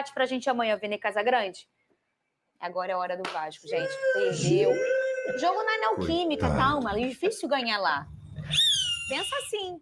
empate pra gente amanhã, Vene Casagrande? Agora é a hora do Vasco, gente. Perdeu. Jogo na Neoquímica, calma. É difícil ganhar lá. Pensa assim.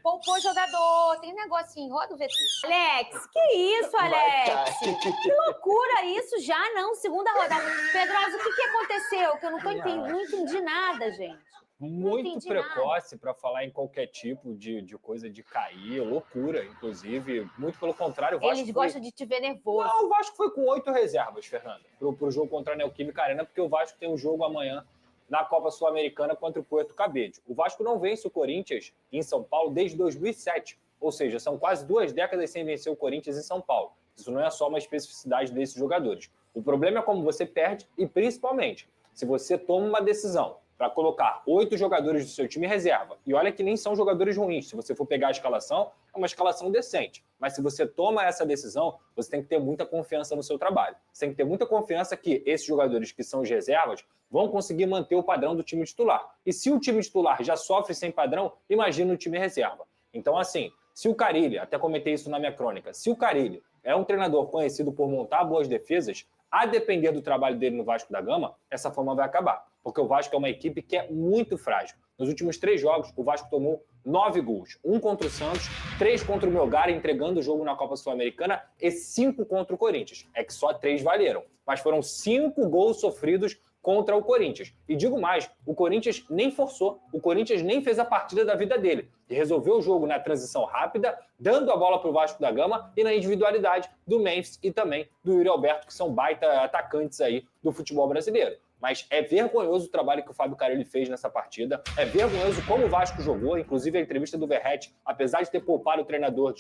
Poupou jogador, tem negocinho, roda o VT. Alex, que isso, Alex? Que loucura isso, já não, segunda rodada. Pedrosa, o que aconteceu? Que eu não entendi nada, gente. Muito precoce para falar em qualquer tipo de coisa de cair, loucura, inclusive. Muito pelo contrário, o Vasco Eles gostam de te ver nervoso. Não, o Vasco foi com 8 reservas, Fernanda, pro jogo contra a Neoquímica Arena, porque o Vasco tem um jogo amanhã na Copa Sul-Americana contra o Puerto Cabedelo. O Vasco não vence o Corinthians em São Paulo desde 2007, ou seja, são quase 2 décadas sem vencer o Corinthians em São Paulo. Isso não é só uma especificidade desses jogadores. O problema é como você perde e, principalmente, se você toma uma decisão para colocar 8 jogadores do seu time reserva, e olha que nem são jogadores ruins, se você for pegar a escalação, é uma escalação decente, mas se você toma essa decisão, você tem que ter muita confiança no seu trabalho. Você tem que ter muita confiança que esses jogadores que são os reservas vão conseguir manter o padrão do time titular. E se o time titular já sofre sem padrão, imagina o time reserva. Então, assim, se o Carille, até comentei isso na minha crônica, se o Carille é um treinador conhecido por montar boas defesas, a depender do trabalho dele no Vasco da Gama, essa forma vai acabar. Porque o Vasco é uma equipe que é muito frágil. Nos últimos 3 jogos, o Vasco tomou 9 gols. 1 contra o Santos, 3 contra o Melgar, entregando o jogo na Copa Sul-Americana, e 5 contra o Corinthians. É que só 3 valeram. Mas foram 5 gols sofridos contra o Corinthians. E digo mais, o Corinthians nem forçou, o Corinthians nem fez a partida da vida dele. E resolveu o jogo na transição rápida, dando a bola para o Vasco da Gama e na individualidade do Memphis e também do Yuri Alberto, que são baita atacantes aí do futebol brasileiro. Mas é vergonhoso o trabalho que o Fábio Carille fez nessa partida, é vergonhoso como o Vasco jogou, inclusive a entrevista do Verratti, apesar de ter poupado o treinador,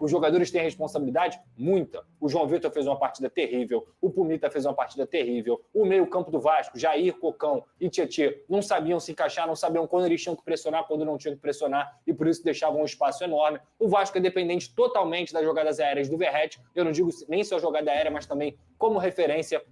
os jogadores têm responsabilidade? Muita. O João Vitor fez uma partida terrível, o Pumita fez uma partida terrível, o meio-campo do Vasco, Jair, Cocão e Tietê, não sabiam se encaixar, não sabiam quando eles tinham que pressionar, quando não tinham que pressionar, e por isso deixavam um espaço enorme. O Vasco é dependente totalmente das jogadas aéreas do Verratti, eu não digo nem só jogada aérea, mas também como referência.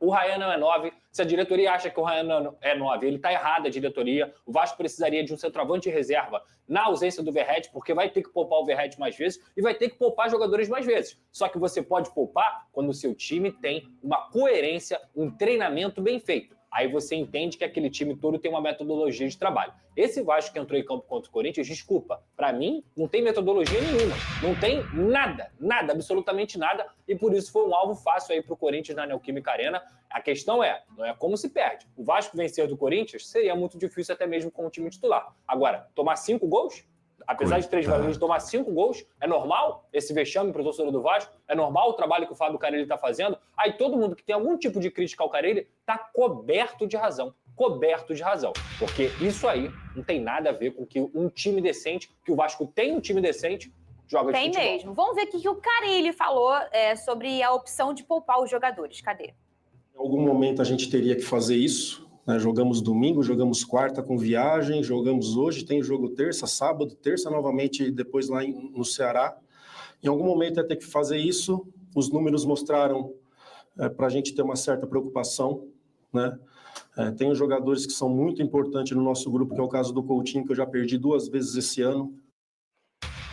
O Ryan não é 9. Se a diretoria acha que o Ryan não é 9, ele está errado, a diretoria. O Vasco precisaria de um centroavante reserva na ausência do Verratti, porque vai ter que poupar o Verratti mais vezes e vai ter que poupar jogadores mais vezes. Só que você pode poupar quando o seu time tem uma coerência, um treinamento bem feito. Aí você entende que aquele time todo tem uma metodologia de trabalho. Esse Vasco que entrou em campo contra o Corinthians, desculpa, para mim não tem metodologia nenhuma, não tem nada, absolutamente nada, e por isso foi um alvo fácil aí pro Corinthians na Neoquímica Arena. A questão não é como se perde. O Vasco vencer do Corinthians seria muito difícil até mesmo com o time titular. Agora, tomar 5 gols? Apesar de 3 valores, tomar 5 gols, é normal esse vexame para o torcedor do Vasco? É normal o trabalho que o Fábio Carille está fazendo? Aí todo mundo que tem algum tipo de crítica ao Carille está coberto de razão. Porque isso aí não tem nada a ver com que um time decente, que o Vasco tem um time decente, joga de futebol. Tem mesmo. Vamos ver o que o Carille falou sobre a opção de poupar os jogadores. Cadê? Em algum momento a gente teria que fazer isso. Jogamos domingo, jogamos quarta com viagem, jogamos hoje, tem jogo terça, sábado, terça novamente depois lá no Ceará. Em algum momento ia ter que fazer isso, os números mostraram para a gente ter uma certa preocupação, né? Tem os jogadores que são muito importantes no nosso grupo, que é o caso do Coutinho, que eu já perdi 2 vezes esse ano.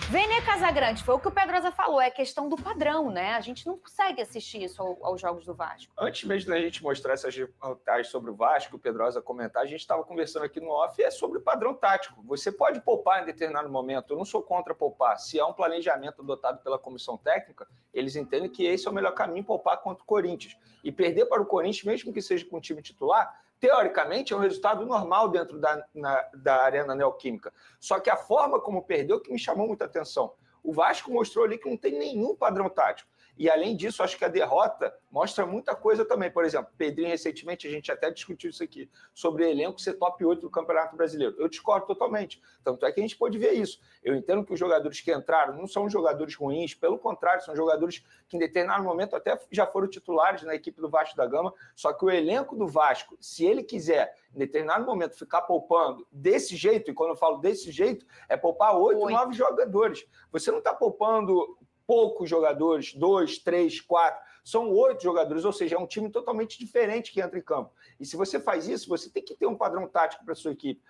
Vene Casagrande, foi o que o Pedrosa falou, é questão do padrão, né? A gente não consegue assistir isso aos jogos do Vasco. Antes mesmo da gente mostrar essas reportagens sobre o Vasco, o Pedrosa comentar, a gente estava conversando aqui no off, é sobre o padrão tático. Você pode poupar em determinado momento, eu não sou contra poupar. Se há um planejamento adotado pela comissão técnica, eles entendem que esse é o melhor caminho, poupar contra o Corinthians. E perder para o Corinthians, mesmo que seja com o time titular, teoricamente é um resultado normal dentro da Arena Neoquímica. Só que a forma como perdeu que me chamou muita atenção. O Vasco mostrou ali que não tem nenhum padrão tático. E, além disso, acho que a derrota mostra muita coisa também. Por exemplo, Pedrinho, recentemente, a gente até discutiu isso aqui, sobre o elenco ser top 8 do Campeonato Brasileiro. Eu discordo totalmente. Tanto é que a gente pode ver isso. Eu entendo que os jogadores que entraram não são jogadores ruins, pelo contrário, são jogadores que, em determinado momento, até já foram titulares na equipe do Vasco da Gama. Só que o elenco do Vasco, se ele quiser, em determinado momento, ficar poupando desse jeito, e quando eu falo desse jeito, é poupar 8, 9 jogadores. Você não está poupando poucos jogadores, 2, 3, 4, são 8 jogadores, ou seja, é um time totalmente diferente que entra em campo. E se você faz isso, você tem que ter um padrão tático para a sua equipe,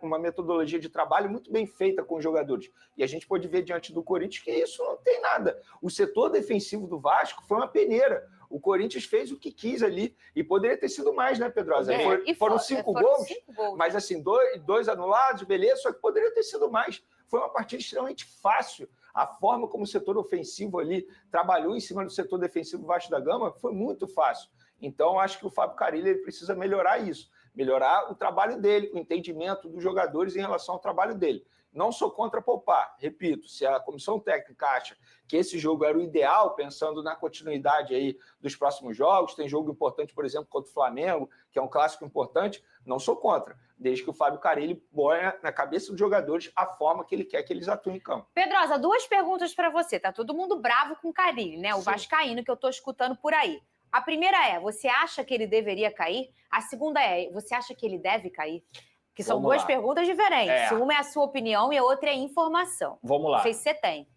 uma metodologia de trabalho muito bem feita com os jogadores. E a gente pode ver diante do Corinthians que isso não tem nada. O setor defensivo do Vasco foi uma peneira. O Corinthians fez o que quis ali e poderia ter sido mais, né, Pedrosa? Foram 5 gols, mas assim, dois anulados, beleza, só que poderia ter sido mais. Foi uma partida extremamente fácil. A forma como o setor ofensivo ali trabalhou em cima do setor defensivo Vasco da Gama foi muito fácil. Então, acho que o Fábio Carille ele precisa melhorar isso, melhorar o trabalho dele, o entendimento dos jogadores em relação ao trabalho dele. Não sou contra poupar, repito, se a comissão técnica acha que esse jogo era o ideal, pensando na continuidade aí dos próximos jogos, tem jogo importante, por exemplo, contra o Flamengo, que é um clássico importante, não sou contra, desde que o Fábio Carille ponha na cabeça dos jogadores a forma que ele quer que eles atuem em campo. Pedrosa, 2 perguntas para você, tá todo mundo bravo com o Carille, né? O vascaíno que eu tô escutando por aí. A primeira é, você acha que ele deveria cair? A segunda é, você acha que ele deve cair? Que são duas perguntas diferentes. Uma é a sua opinião e a outra é informação. Vamos lá. Não sei se você tem.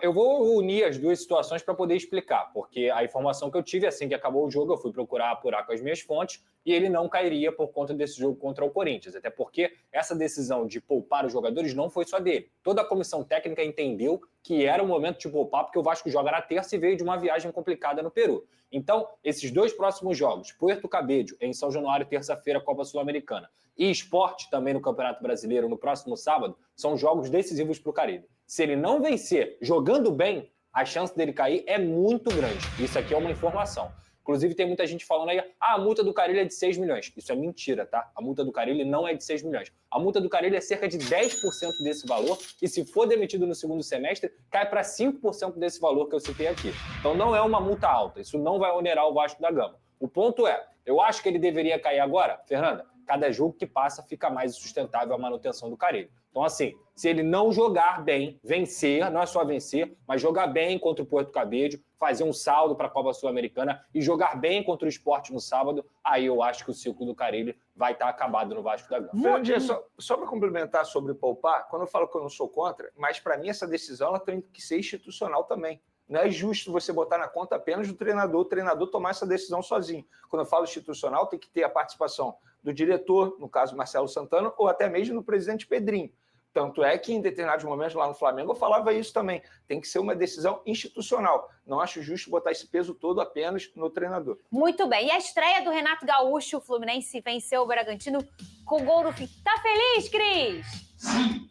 Eu vou unir as duas situações para poder explicar, porque a informação que eu tive, assim que acabou o jogo, eu fui procurar apurar com as minhas fontes e ele não cairia por conta desse jogo contra o Corinthians, até porque essa decisão de poupar os jogadores não foi só dele. Toda a comissão técnica entendeu que era o momento de poupar, porque o Vasco joga na terça e veio de uma viagem complicada no Peru. Então, esses 2 próximos jogos, Puerto Cabedelo, em São Januário, terça-feira, Copa Sul-Americana, e Sport também no Campeonato Brasileiro, no próximo sábado, são jogos decisivos para o Carille. Se ele não vencer jogando bem, a chance dele cair é muito grande. Isso aqui é uma informação. Inclusive, tem muita gente falando aí, a multa do Carille é de 6 milhões. Isso é mentira, tá? A multa do Carille não é de 6 milhões. A multa do Carille é cerca de 10% desse valor e se for demitido no segundo semestre, cai para 5% desse valor que eu citei aqui. Então, não é uma multa alta. Isso não vai onerar o Vasco da Gama. O ponto é, eu acho que ele deveria cair agora, Fernanda, cada jogo que passa fica mais sustentável a manutenção do Carille. Então, assim, se ele não jogar bem, vencer, não é só vencer, mas jogar bem contra o Puerto Cabedelo, fazer um saldo para a Copa Sul-Americana e jogar bem contra o Sport no sábado, aí eu acho que o ciclo do Carille vai estar acabado no Vasco da Gama. Fernandinha, só para complementar sobre poupar, quando eu falo que eu não sou contra, mas para mim essa decisão ela tem que ser institucional também. Não é justo você botar na conta apenas do treinador, o treinador tomar essa decisão sozinho. Quando eu falo institucional, tem que ter a participação do diretor, no caso Marcelo Santana, ou até mesmo do presidente Pedrinho. Tanto é que em determinados momentos lá no Flamengo eu falava isso também. Tem que ser uma decisão institucional. Não acho justo botar esse peso todo apenas no treinador. Muito bem. E a estreia do Renato Gaúcho, o Fluminense venceu o Bragantino com gol no fim. Tá feliz, Cris? Sim.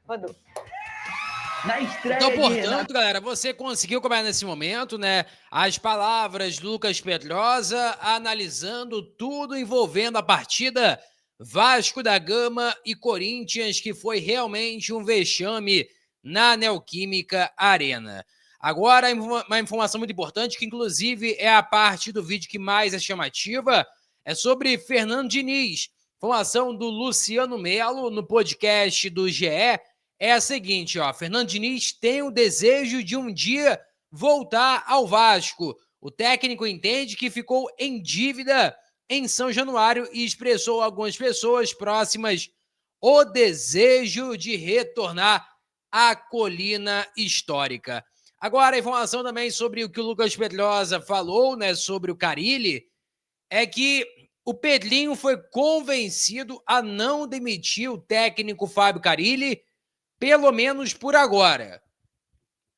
Rodou. Na estreia então, portanto, galera, você conseguiu comentar nesse momento, né? As palavras do Lucas Pedrosa analisando tudo envolvendo a partida Vasco da Gama e Corinthians, que foi realmente um vexame na Neoquímica Arena. Agora, uma informação muito importante, que inclusive é a parte do vídeo que mais é chamativa, é sobre Fernando Diniz. Informação do Luciano Melo no podcast do GE é a seguinte, ó, Fernando Diniz tem o desejo de um dia voltar ao Vasco. O técnico entende que ficou em dívida em São Januário e expressou a algumas pessoas próximas o desejo de retornar à colina histórica. Agora, a informação também sobre o que o Lucas Pedrosa falou, né, sobre o Carille, é que o Pedrinho foi convencido a não demitir o técnico Fábio Carille, pelo menos por agora.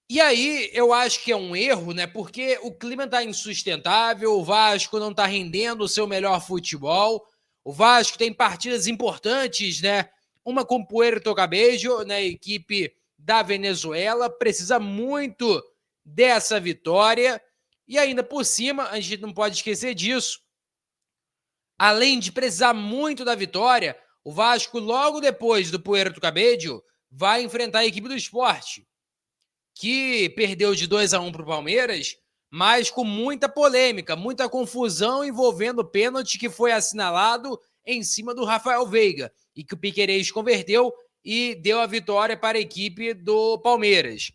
E aí, eu acho que é um erro, né? Porque o clima está insustentável, o Vasco não está rendendo o seu melhor futebol, o Vasco tem partidas importantes, né? Uma com Puerto Cabedelo, né? Equipe da Venezuela, precisa muito dessa vitória. E ainda por cima, a gente não pode esquecer disso, além de precisar muito da vitória, o Vasco, logo depois do Puerto Cabedelo, vai enfrentar a equipe do Sport, que perdeu de 2-1 para o Palmeiras, mas com muita polêmica, muita confusão envolvendo o pênalti que foi assinalado em cima do Rafael Veiga, e que o Piquerez converteu e deu a vitória para a equipe do Palmeiras.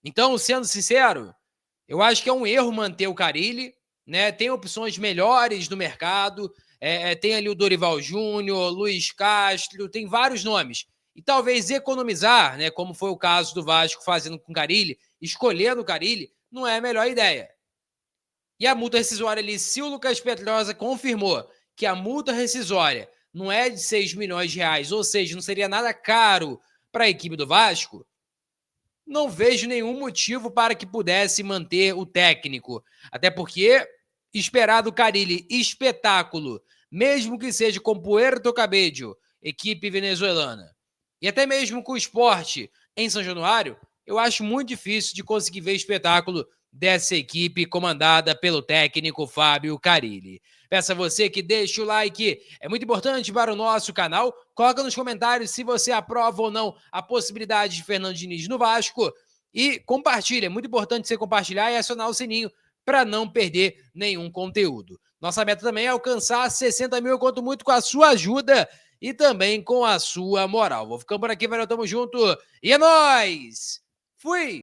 Então, sendo sincero, eu acho que é um erro manter o Carille, né? Tem opções melhores no mercado, tem ali o Dorival Júnior, Luiz Castro, tem vários nomes. e talvez economizar, né, como foi o caso do Vasco fazendo com o Carille, escolhendo o Carille, não é a melhor ideia. E a multa rescisória ali, se o Lucas Pedrosa confirmou que a multa rescisória não é de 6 milhões de reais, ou seja, não seria nada caro para a equipe do Vasco, não vejo nenhum motivo para que pudesse manter o técnico. Até porque esperar do Carille espetáculo, mesmo que seja com Puerto Cabello, equipe venezuelana, e até mesmo com o Sport em São Januário, eu acho muito difícil de conseguir ver espetáculo dessa equipe comandada pelo técnico Fábio Carille. Peço a você que deixe o like, é muito importante para o nosso canal. Coloca nos comentários se você aprova ou não a possibilidade de Fernando Diniz no Vasco e compartilha, é muito importante você compartilhar e acionar o sininho para não perder nenhum conteúdo. Nossa meta também é alcançar 60 mil, eu conto muito com a sua ajuda e também com a sua moral. Vou ficando por aqui, valeu, tamo junto e é nóis! Fui!